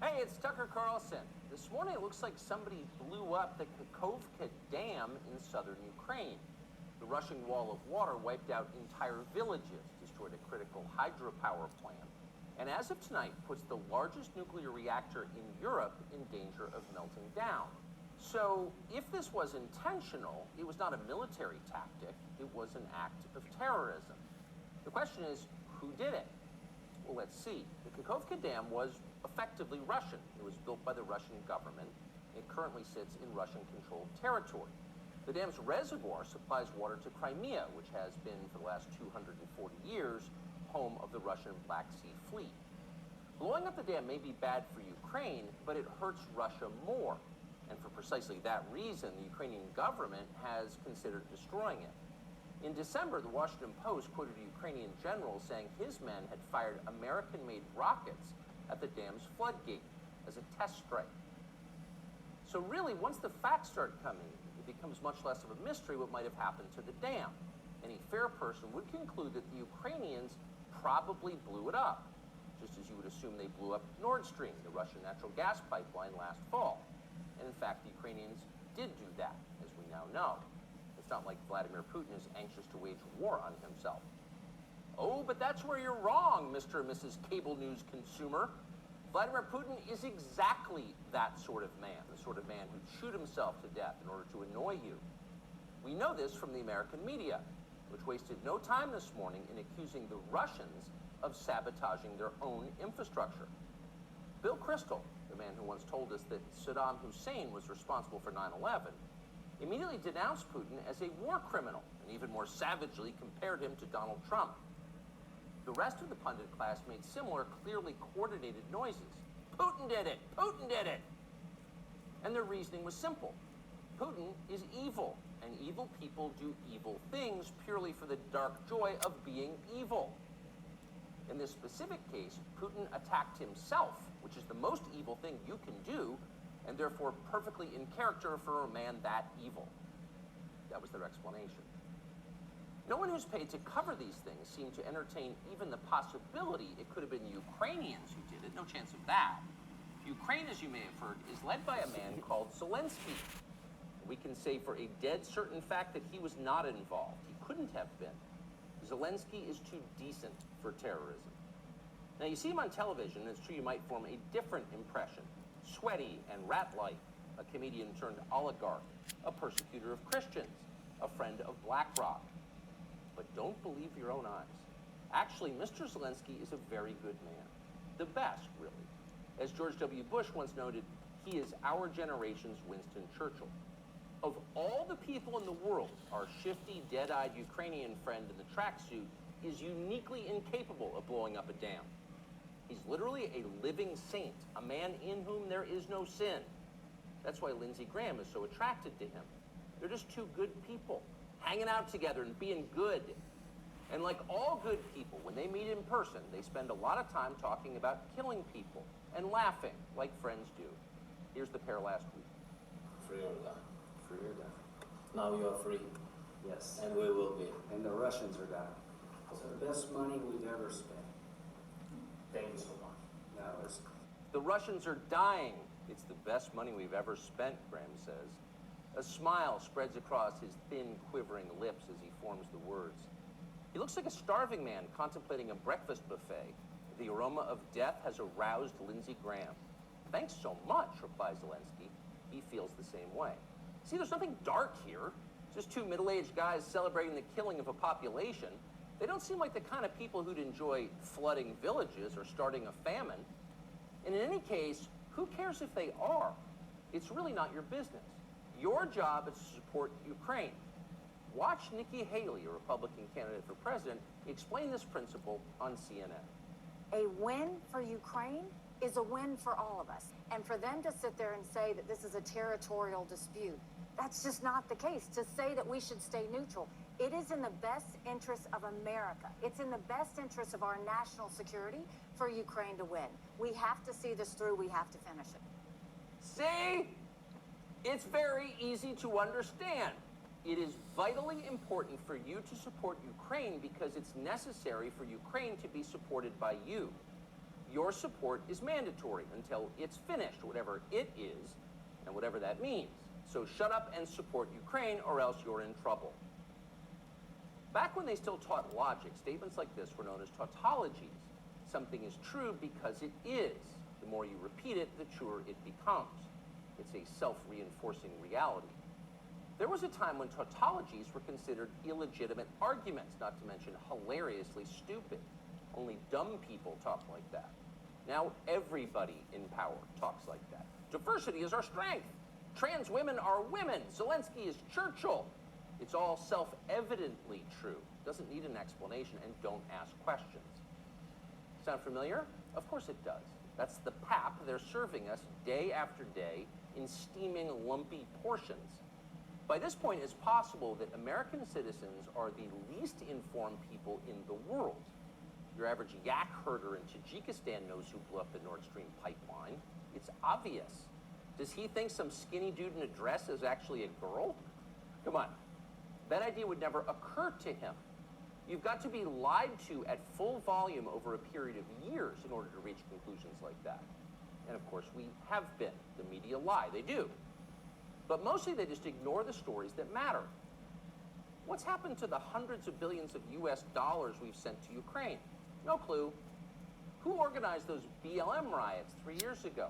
Hey, it's Tucker Carlson. This morning it looks like somebody blew up the Kakhovka Dam in southern Ukraine. The Russian wall of water wiped out entire villages, destroyed a critical hydropower plant, and as of tonight puts the largest nuclear reactor in Europe in danger of melting down. So if this was intentional, it was not a military tactic, it was an act of terrorism. The question is, who did it? Well, let's see. The Kakhovka Dam was effectively Russian. It was built by the Russian government. It currently sits in Russian-controlled territory. The dam's reservoir supplies water to Crimea, which has been, for the last 240 years, home of the Russian Black Sea Fleet. Blowing up the dam may be bad for Ukraine, but it hurts Russia more. And for precisely that reason, the Ukrainian government has considered destroying it. In December, the Washington Post quoted a Ukrainian general saying his men had fired American-made rockets at the dam's floodgate as a test strike. So really, once the facts start coming, it becomes much less of a mystery what might have happened to the dam. Any fair person would conclude that the Ukrainians probably blew it up, just as you would assume they blew up Nord Stream, the Russian natural gas pipeline, last fall. And in fact, the Ukrainians did do that, as we now know. It's not like Vladimir Putin is anxious to wage war on himself. Oh, but that's where you're wrong, Mr. and Mrs. Cable News consumer. Vladimir Putin is exactly that sort of man, the sort of man who'd shoot himself to death in order to annoy you. We know this from the American media, which wasted no time this morning in accusing the Russians of sabotaging their own infrastructure. Bill Kristol, the man who once told us that Saddam Hussein was responsible for 9/11, immediately denounced Putin as a war criminal and even more savagely compared him to Donald Trump. The rest of the pundit class made similar, clearly coordinated noises. Putin did it! Putin did it! And their reasoning was simple. Putin is evil, and evil people do evil things purely for the dark joy of being evil. In this specific case, Putin attacked himself, which is the most evil thing you can do, and therefore perfectly in character for a man that evil. That was their explanation. No one who's paid to cover these things seemed to entertain even the possibility it could have been the Ukrainians who did it. No chance of that. Ukraine, as you may have heard, is led by a man called Zelensky. We can say for a dead certain fact that he was not involved. He couldn't have been. Zelensky is too decent for terrorism. Now, you see him on television, and it's true you might form a different impression. Sweaty and rat-like, a comedian turned oligarch, a persecutor of Christians, a friend of BlackRock. But don't believe your own eyes. Actually, Mr. Zelensky is a very good man. The best, really. As George W. Bush once noted, he is our generation's Winston Churchill. Of all the people in the world, our shifty, dead-eyed Ukrainian friend in the tracksuit is uniquely incapable of blowing up a dam. He's literally a living saint, a man in whom there is no sin. That's why Lindsey Graham is so attracted to him. They're just two good people, hanging out together and being good. And like all good people, when they meet in person, they spend a lot of time talking about killing people and laughing like friends do. Here's the pair last week. Free or die. Free or die. Now you are free, Yes. and we will be. And the Russians are dying. It's the best money we've ever spent. Thank you so much. No, it's The Russians are dying. It's the best money we've ever spent, Graham says. A smile spreads across his thin, quivering lips as he forms the words. He looks like a starving man contemplating a breakfast buffet. The aroma of death has aroused Lindsey Graham. Thanks so much, replies Zelensky. He feels the same way. See, there's nothing dark here. Just two middle-aged guys celebrating the killing of a population. They don't seem like the kind of people who'd enjoy flooding villages or starting a famine. And in any case, who cares if they are? It's really not your business. Your job is to support Ukraine. Watch Nikki Haley, a Republican candidate for president, explain this principle on CNN. A win for Ukraine is a win for all of us. And for them to sit there and say that this is a territorial dispute, that's just not the case. To say that we should stay neutral, it is in the best interest of America. It's in the best interest of our national security for Ukraine to win. We have to see this through. We have to finish it. See? It's very easy to understand. It is vitally important for you to support Ukraine because it's necessary for Ukraine to be supported by you. Your support is mandatory until it's finished, whatever it is, and whatever that means. So shut up and support Ukraine, or else you're in trouble. Back when they still taught logic, statements like this were known as tautologies. Something is true because it is. The more you repeat it, the truer it becomes. It's a self-reinforcing reality. There was a time when tautologies were considered illegitimate arguments, not to mention hilariously stupid. Only dumb people talk like that. Now everybody in power talks like that. Diversity is our strength. Trans women are women. Zelensky is Churchill. It's all self-evidently true. Doesn't need an explanation, and don't ask questions. Sound familiar? Of course it does. That's the pap they're serving us day after day in steaming, lumpy portions. By this point, it's possible that American citizens are the least informed people in the world. Your average yak herder in Tajikistan knows who blew up the Nord Stream pipeline. It's obvious. Does he think some skinny dude in a dress is actually a girl? Come on. That idea would never occur to him. You've got to be lied to at full volume over a period of years in order to reach conclusions like that. And of course, we have been. The media lie. They do. But mostly they just ignore the stories that matter. What's happened to the hundreds of billions of US dollars we've sent to Ukraine? No clue. Who organized those BLM riots 3 years ago?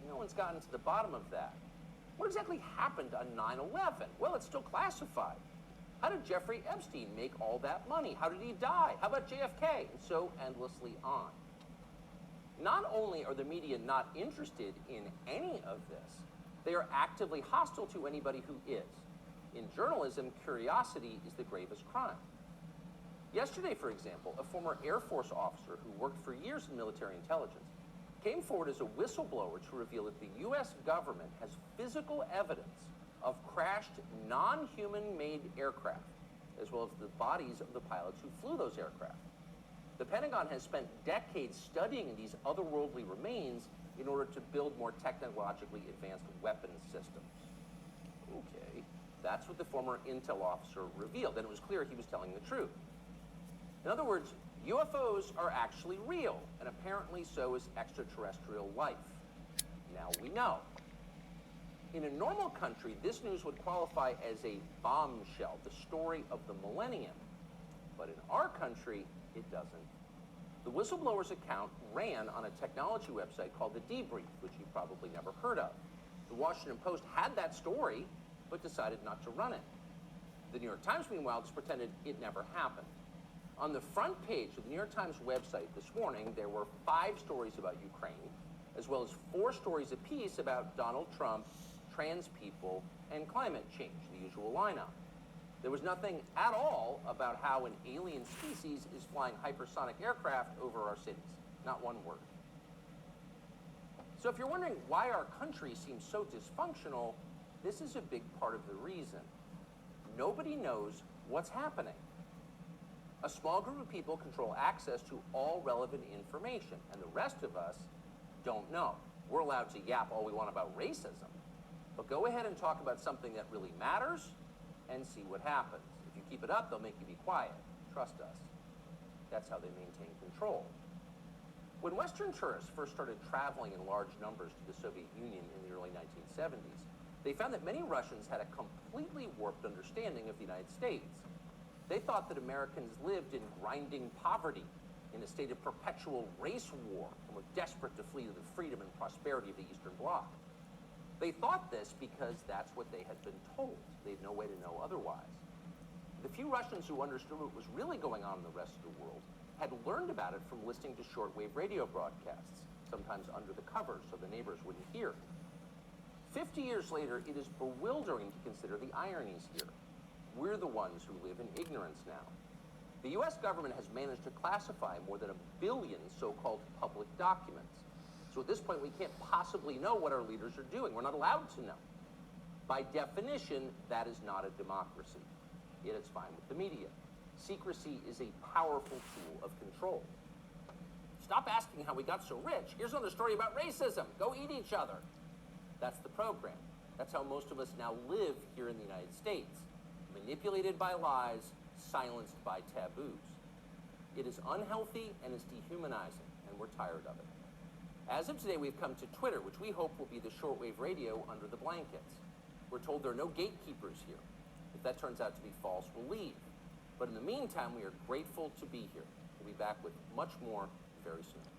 No one's gotten to the bottom of that. What exactly happened on 9/11? Well, it's still classified. How did Jeffrey Epstein make all that money? How did he die? How about JFK? And so endlessly on. Not only are the media not interested in any of this, they are actively hostile to anybody who is. In journalism, curiosity is the gravest crime. Yesterday, for example, a former Air Force officer who worked for years in military intelligence came forward as a whistleblower to reveal that the U.S. government has physical evidence of crashed non-human-made aircraft, as well as the bodies of the pilots who flew those aircraft. The Pentagon has spent decades studying these otherworldly remains in order to build more technologically advanced weapons systems. Okay, that's what the former intel officer revealed, and it was clear he was telling the truth. In other words, UFOs are actually real, and apparently so is extraterrestrial life. Now we know. In a normal country, this news would qualify as a bombshell, the story of the millennium. But in our country, it doesn't. The whistleblower's account ran on a technology website called The Debrief, which you've probably never heard of. The Washington Post had that story, but decided not to run it. The New York Times, meanwhile, just pretended it never happened. On the front page of the New York Times website this morning, there were 5 stories about Ukraine, as well as 4 stories apiece about Donald Trump, trans people, and climate change, the usual lineup. There was nothing at all about how an alien species is flying hypersonic aircraft over our cities. Not one word. So if you're wondering why our country seems so dysfunctional, this is a big part of the reason. Nobody knows what's happening. A small group of people control access to all relevant information, and the rest of us don't know. We're allowed to yap all we want about racism, but go ahead and talk about something that really matters and see what happens. If you keep it up, they'll make you be quiet. Trust us. That's how they maintain control. When Western tourists first started traveling in large numbers to the Soviet Union in the early 1970s, they found that many Russians had a completely warped understanding of the United States. They thought that Americans lived in grinding poverty, in a state of perpetual race war, and were desperate to flee to the freedom and prosperity of the Eastern Bloc. They thought this because that's what they had been told. They had no way to know otherwise. The few Russians who understood what was really going on in the rest of the world had learned about it from listening to shortwave radio broadcasts, sometimes under the covers so the neighbors wouldn't hear. 50 years later, it is bewildering to consider the ironies here. We're the ones who live in ignorance now. The US government has managed to classify more than 1 billion so-called public documents. So at this point, we can't possibly know what our leaders are doing. We're not allowed to know. By definition, that is not a democracy. Yet it's fine with the media. Secrecy is a powerful tool of control. Stop asking how we got so rich. Here's another story about racism. Go eat each other. That's the program. That's how most of us now live here in the United States. Manipulated by lies, silenced by taboos. It is unhealthy and it's dehumanizing, and we're tired of it. As of today, we've come to Twitter, which we hope will be the shortwave radio under the blankets. We're told there are no gatekeepers here. If that turns out to be false, we'll leave. But in the meantime, we are grateful to be here. We'll be back with much more very soon.